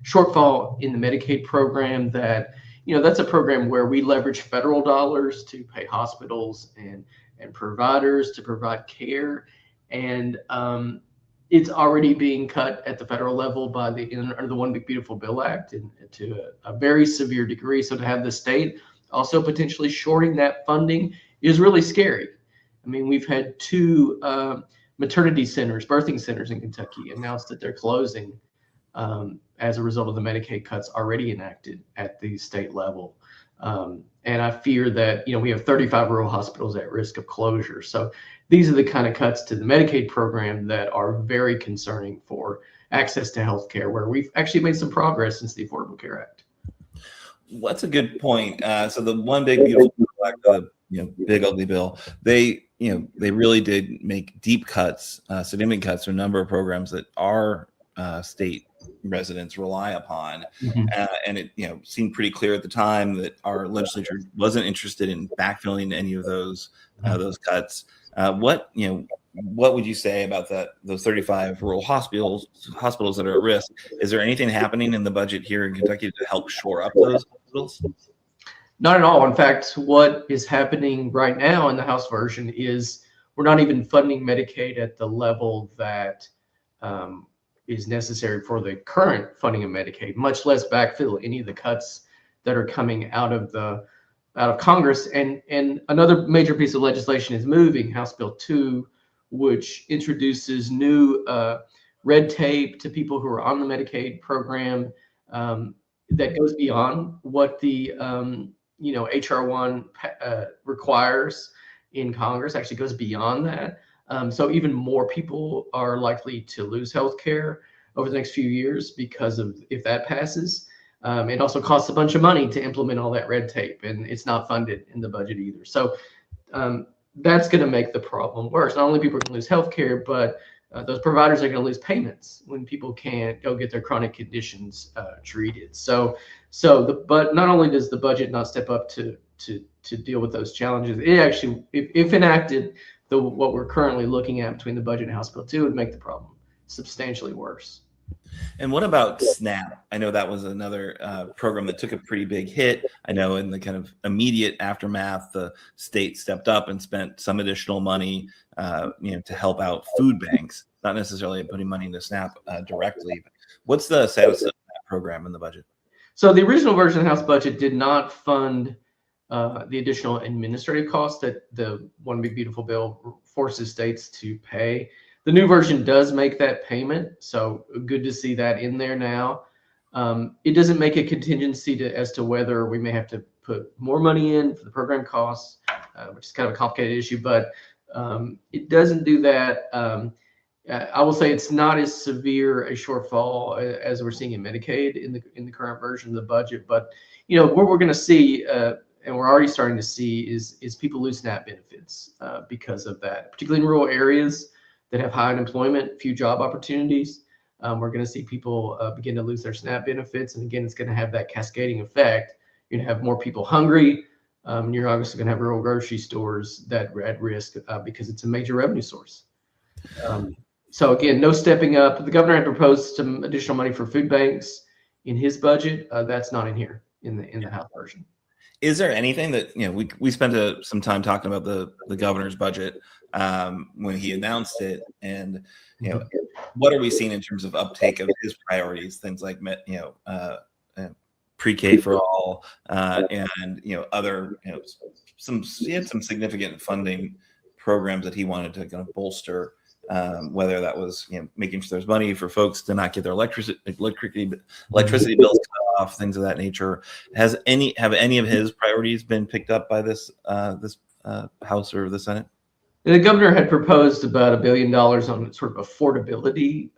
shortfall in the Medicaid program that's a program where we leverage federal dollars to pay hospitals and providers to provide care. And it's already being cut at the federal level by under the One Big Beautiful Bill Act and to a very severe degree. So to have the state also potentially shorting that funding is really scary. I mean, we've had 2 maternity centers, birthing centers in Kentucky announced that they're closing as a result of the Medicaid cuts already enacted at the state level. And I fear that, we have 35 rural hospitals at risk of closure. So these are the kind of cuts to the Medicaid program that are very concerning for access to health care, where we've actually made some progress since the Affordable Care Act. Well, that's a good point. So the One Big Beautiful Bill Act, big ugly bill, they really did make deep cuts, significant cuts to a number of programs that our state residents rely upon. And it seemed pretty clear at the time that our legislature wasn't interested in backfilling any of those cuts. What would you say about those 35 rural hospitals that are at risk? Is there anything happening in the budget here in Kentucky to help shore up those hospitals? Not at all. In fact, what is happening right now in the House version is we're not even funding Medicaid at the level that is necessary for the current funding of Medicaid, much less backfill any of the cuts that are coming out of Congress. And another major piece of legislation is moving, House Bill 2, which introduces new red tape to people who are on the Medicaid program that goes beyond what the HR 1 requires in Congress. Actually goes beyond that. So even more people are likely to lose health care over the next few years because of if that passes. It also costs a bunch of money to implement all that red tape, and it's not funded in the budget either. So that's going to make the problem worse. Not only people are going to lose health care, but those providers are going to lose payments when people can't go get their chronic conditions treated. But not only does the budget not step up to deal with those challenges, it actually, if enacted, what we're currently looking at between the budget and House Bill 2 would make the problem substantially worse. And what about SNAP? I know that was another program that took a pretty big hit. I know in the kind of immediate aftermath, the state stepped up and spent some additional money, to help out food banks, not necessarily putting money into SNAP directly. But what's the status of that program in the budget? So the original version of the House budget did not fund the additional administrative costs that the One Big Beautiful Bill forces states to pay. The new version does make that payment, so good to see that in there now. It doesn't make a contingency as to whether we may have to put more money in for the program costs, which is kind of a complicated issue, but it doesn't do that. I will say it's not as severe a shortfall as we're seeing in Medicaid in the current version of the budget. But what we're going to see, and we're already starting to see, is people lose SNAP benefits because of that, particularly in rural areas that have high unemployment, few job opportunities. We're going to see people begin to lose their SNAP benefits, and again, it's going to have that cascading effect. You're going to have more people hungry. You're obviously going to have rural grocery stores that are at risk because it's a major revenue source. So again, no stepping up. The governor had proposed some additional money for food banks in his budget. That's not in here in the House version. Is there anything that we spent some time talking about the governor's budget when he announced it, and what are we seeing in terms of uptake of his priorities? Things like pre-K for all, and other he had some significant funding programs that he wanted to kind of bolster. Whether that was making sure there's money for folks to not get their electricity bills cut off, things of that nature. Have any of his priorities been picked up by this House or the Senate? The governor had proposed about $1 billion on sort of affordability,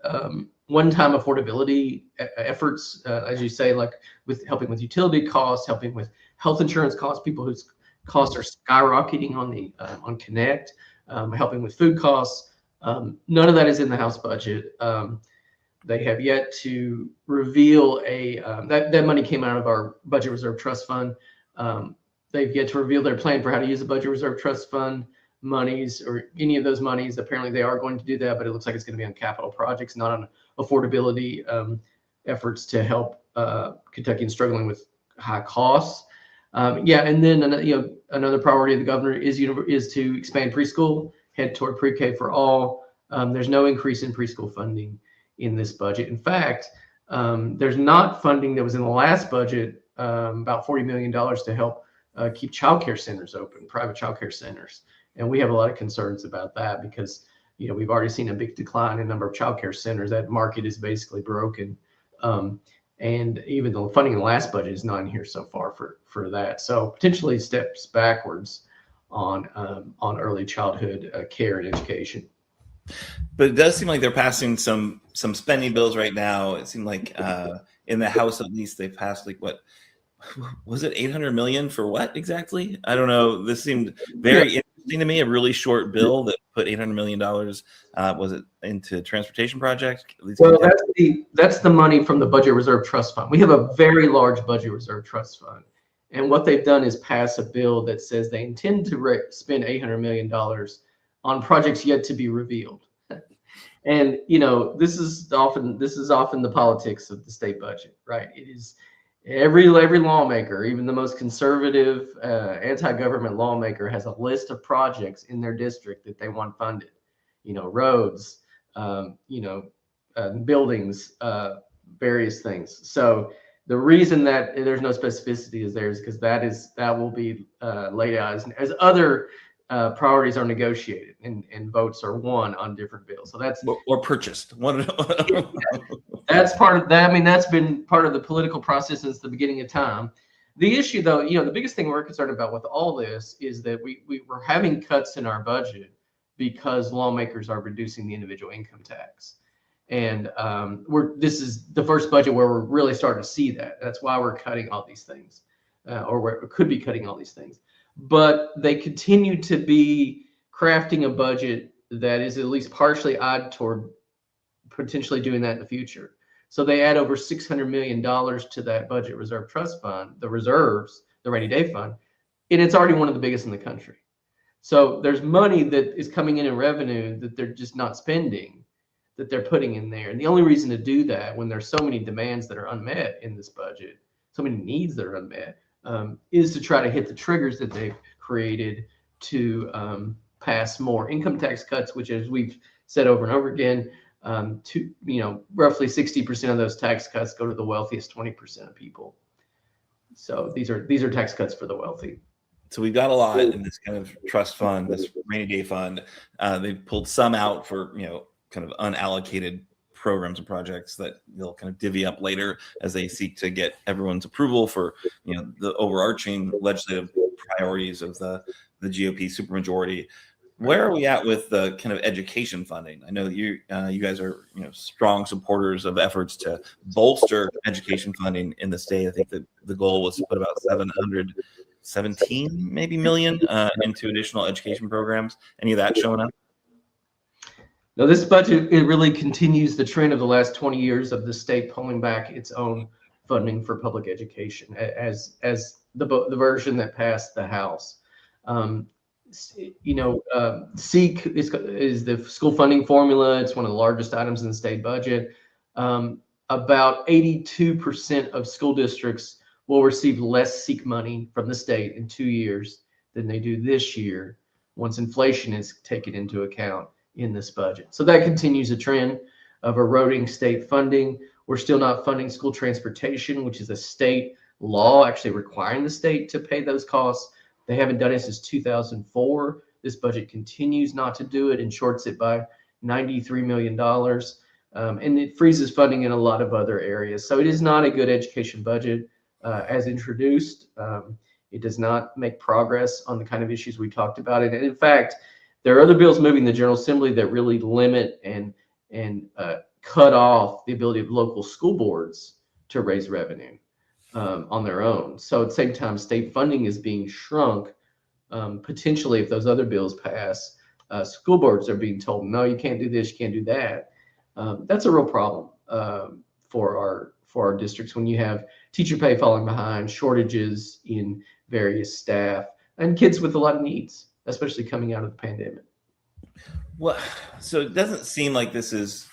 one-time affordability efforts, as you say, like with helping with utility costs, helping with health insurance costs, people whose costs are skyrocketing on Connect, helping with food costs. None of that is in the House budget. They have yet to reveal that money came out of our Budget Reserve Trust Fund. They've yet to reveal their plan for how to use the Budget Reserve Trust Fund monies or any of those monies. Apparently they are going to do that, but it looks like it's going to be on capital projects, not on affordability efforts to help Kentuckians struggling with high costs. And then another priority of the governor is to expand preschool, head toward pre-K for all. There's no increase in preschool funding in this budget. In fact, there's not funding that was in the last budget, about $40 million to help keep childcare centers open, private childcare centers. And we have a lot of concerns about that because, we've already seen a big decline in the number of childcare centers. That market is basically broken. And even the funding in the last budget is not in here so far for that. So potentially steps backwards on early childhood care and education. But it does seem like they're passing some spending bills right now. It seemed like in the House, at least, they passed what was it, 800 million for what exactly? I don't know. This seemed very interesting to me. A really short bill that put $800 million. Was it into transportation projects? Well, that's the money from the Budget Reserve Trust Fund. We have a very large Budget Reserve Trust Fund. And what they've done is pass a bill that says they intend to spend $800 million on projects yet to be revealed. And you know, this is often the politics of the state budget, right? It is every lawmaker, even the most conservative, anti-government lawmaker, has a list of projects in their district that they want funded. You know, roads, buildings, various things. So the reason that there's no specificity is because that will be laid out as other priorities are negotiated and votes are won on different bills. So that's or purchased. that's part of that. I mean, that's been part of the political process since the beginning of time. The issue, though, you know, the biggest thing we're concerned about with all this is that we're having cuts in our budget because lawmakers are reducing the individual income tax. And this is the first budget where we're really starting to see that. That's why we're cutting all these things, or we could be cutting all these things. But they continue to be crafting a budget that is at least partially eyed toward potentially doing that in the future. So they add over $600 million to that budget reserve trust fund, the reserves, the rainy day fund, and it's already one of the biggest in the country. So there's money that is coming in revenue that they're just not spending, that they're putting in there. And the only reason to do that when there's so many demands that are unmet in this budget, so many needs that are unmet, is to try to hit the triggers that they've created to pass more income tax cuts, which, as we've said over and over again, roughly 60% of those tax cuts go to the wealthiest 20% of people. So these are tax cuts for the wealthy. So we've got a lot in this kind of trust fund, this rainy day fund. They've pulled some out for, kind of unallocated programs and projects that they'll kind of divvy up later as they seek to get everyone's approval for, the overarching legislative priorities of the GOP supermajority. Where are we at with the kind of education funding? I know you guys are strong supporters of efforts to bolster education funding in the state. I think that the goal was to put about 717 maybe million into additional education programs. Any of that showing up? No, this budget, it really continues the trend of the last 20 years of the state pulling back its own funding for public education, as the version that passed the House. SEEK is the school funding formula. It's one of the largest items in the state budget. About 82% of school districts will receive less SEEK money from the state in 2 years than they do this year, once inflation is taken into account in this budget. So that continues a trend of eroding state funding. We're still not funding school transportation, which is a state law actually requiring the state to pay those costs. They haven't done it since 2004. This budget continues not to do it and shorts it by $93 million. And it freezes funding in a lot of other areas. So it is not a good education budget as introduced. It does not make progress on the kind of issues we talked about. And in fact, there are other bills moving in the General Assembly that really limit and cut off the ability of local school boards to raise revenue on their own. So at the same time, state funding is being shrunk. Potentially, if those other bills pass, school boards are being told, no, you can't do this, you can't do that. That's a real problem for our districts when you have teacher pay falling behind, shortages in various staff, and kids with a lot of needs, especially coming out of the pandemic. Well, so it doesn't seem like this is,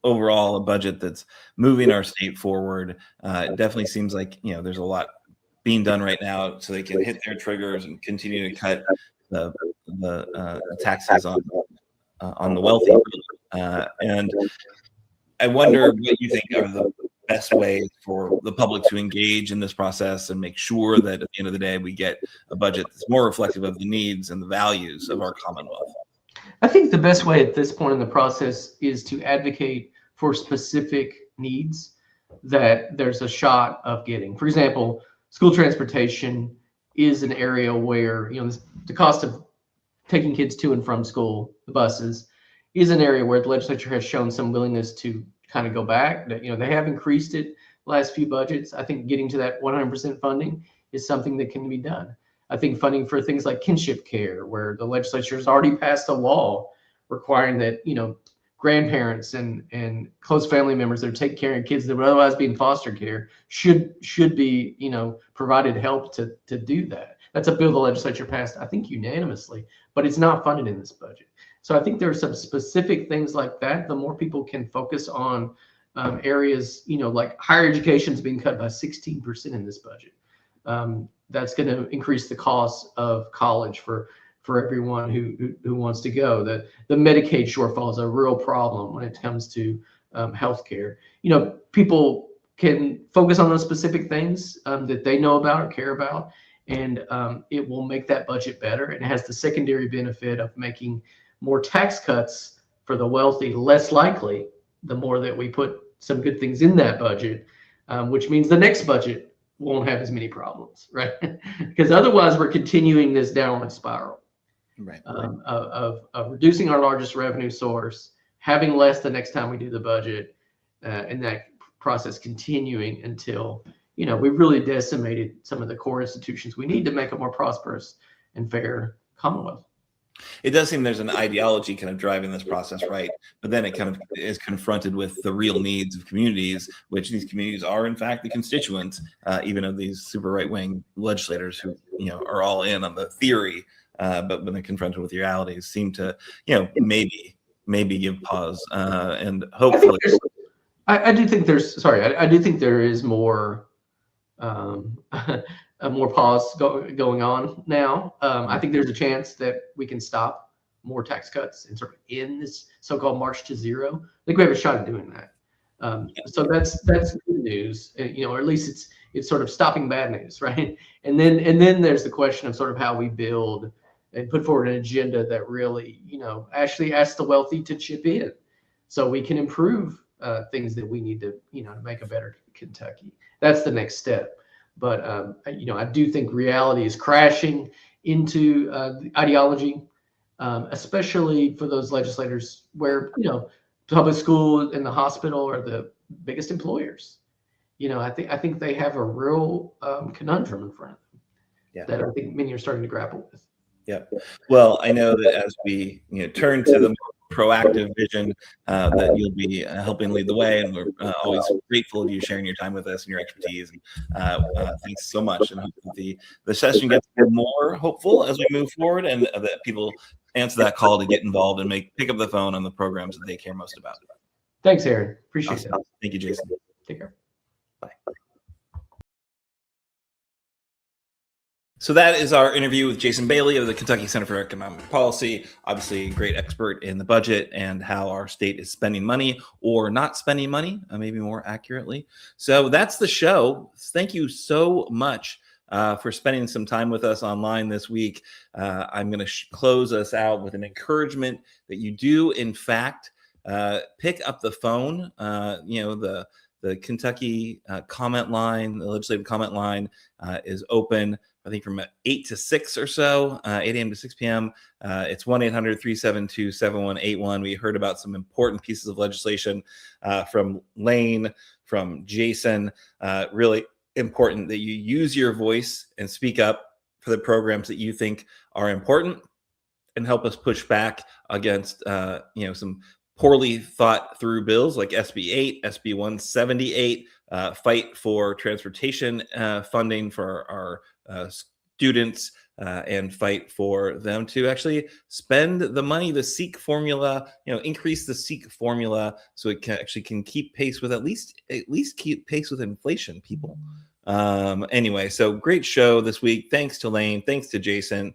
overall a budget that's moving our state forward. It definitely seems like, there's a lot being done right now so they can hit their triggers and continue to cut the taxes on the wealthy. And I wonder what you think are the best ways for the public to engage in this process and make sure that at the end of the day, we get a budget that's more reflective of the needs and the values of our Commonwealth. I think the best way at this point in the process is to advocate for specific needs that there's a shot of getting. For example, school transportation is an area where, the cost of taking kids to and from school, the buses, is an area where the legislature has shown some willingness to kind of go back. They have increased it the last few budgets. I think getting to that 100% funding is something that can be done. I think funding for things like kinship care, where the legislature has already passed a law requiring that, grandparents and close family members that are taking care of kids that would otherwise be in foster care should be, provided help to do that. That's a bill the legislature passed, I think, unanimously, but it's not funded in this budget. So I think there are some specific things like that. The more people can focus on areas, like higher education is being cut by 16% in this budget. That's going to increase the cost of college for everyone who wants to go. The Medicaid shortfall is a real problem when it comes to healthcare. People can focus on those specific things that they know about or care about, and it will make that budget better. And it has the secondary benefit of making more tax cuts for the wealthy less likely the more that we put some good things in that budget, which means the next budget won't have as many problems, right? Because otherwise we're continuing this downward spiral, right. Of reducing our largest revenue source, having less the next time we do the budget, and that process continuing until, we've really decimated some of the core institutions we need to make a more prosperous and fair Commonwealth. It does seem there's an ideology kind of driving this process, right? But then it kind of is confronted with the real needs of communities, which these communities are, in fact, the constituents, even of these super right-wing legislators who, are all in on the theory, but when they're confronted with realities, seem to, maybe give pause, and hopefully. I do think there is more, more pause going on now. I think there's a chance that we can stop more tax cuts and sort of end this so-called march to zero. I think we have a shot at doing that. So that's good news, or at least it's sort of stopping bad news, right? And then there's the question of sort of how we build and put forward an agenda that really, actually asks the wealthy to chip in, so we can improve things that we need to, to make a better Kentucky. That's the next step. But, I do think reality is crashing into the ideology, especially for those legislators where, public school and the hospital are the biggest employers. I think they have a real conundrum in front of them that I think many are starting to grapple with. Yeah. Well, I know that as we turn to the more proactive vision, that you'll be helping lead the way, and we're always grateful of you sharing your time with us and your expertise. And thanks so much. And I hope that the session gets more hopeful as we move forward, and that people answer that call to get involved and pick up the phone on the programs that they care most about. Thanks, Aaron. Appreciate it. Thank you, Jason. Take care. Bye. So that is our interview with Jason Bailey of the Kentucky Center for Economic Policy. Obviously, a great expert in the budget and how our state is spending money or not spending money, maybe more accurately. So that's the show. Thank you so much for spending some time with us online this week. I'm going to close us out with an encouragement that you do, in fact, pick up the phone. The Kentucky comment line, the legislative comment line is open, I think, from 8 to 6 or so, 8 a.m. to 6 p.m. It's 1-800-372-7181. We heard about some important pieces of legislation from Lane, from Jason. Really important that you use your voice and speak up for the programs that you think are important, and help us push back against some poorly thought through bills like SB 8, SB 178, fight for transportation funding for our students, and fight for them to actually spend the money, the SEEK formula, increase the SEEK formula so it can keep pace with at least keep pace with inflation, people. Anyway, so great show this week. Thanks to Lane, thanks to Jason,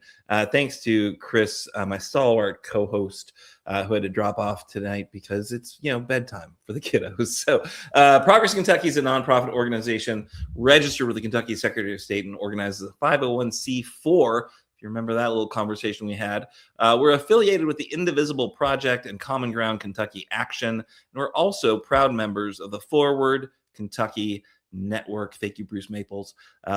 thanks to Chris, my stalwart co-host, who had to drop off tonight because it's bedtime for the kiddos. So Progress Kentucky is a nonprofit organization registered with the Kentucky Secretary of State and organizes a 501c4. If you remember that little conversation we had, we're affiliated with the Indivisible Project and Common Ground Kentucky Action, and we're also proud members of the Forward Kentucky Network. Thank you, Bruce Maples.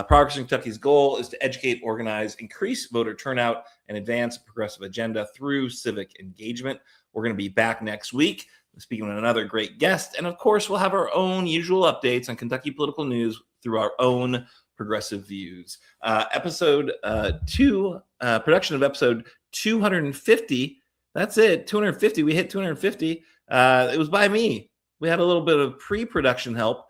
Progress in Kentucky's goal is to educate, organize, increase voter turnout, and advance a progressive agenda through civic engagement. We're going to be back next week speaking with another great guest. And of course, we'll have our own usual updates on Kentucky political news through our own progressive views. Production of episode 250. That's it. 250. We hit 250. It was by me. We had a little bit of pre-production help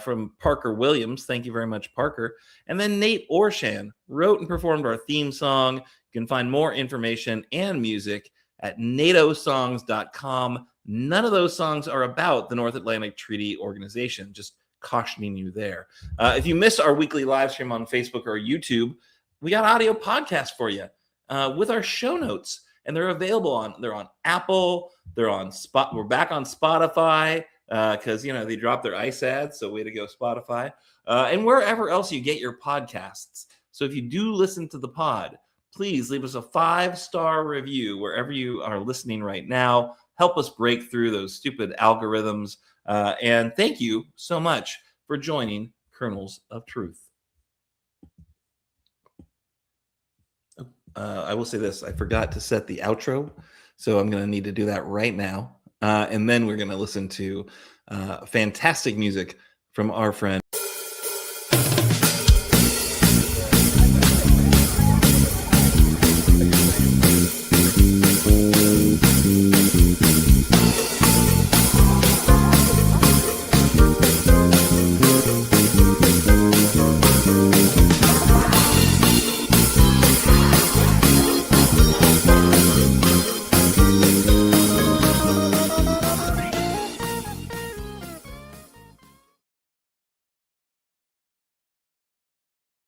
from Parker Williams. Thank you very much, Parker. And then Nate Orshan wrote and performed our theme song. You can find more information and music at natosongs.com. None of those songs are about the North Atlantic Treaty Organization, just cautioning you there. If you missed our weekly live stream on Facebook or YouTube, we got audio podcasts for you with our show notes, and they're available they're on Apple, they're on we're back on Spotify because they dropped their ICE ads, so way to go Spotify, and wherever else you get your podcasts. So if you do listen to the pod, please leave us a 5-star review wherever you are listening right now. Help us break through those stupid algorithms. And thank you so much for joining Kernels of Truth. I will say this. I forgot to set the outro, so I'm going to need to do that right now. And then we're going to listen to fantastic music from our friend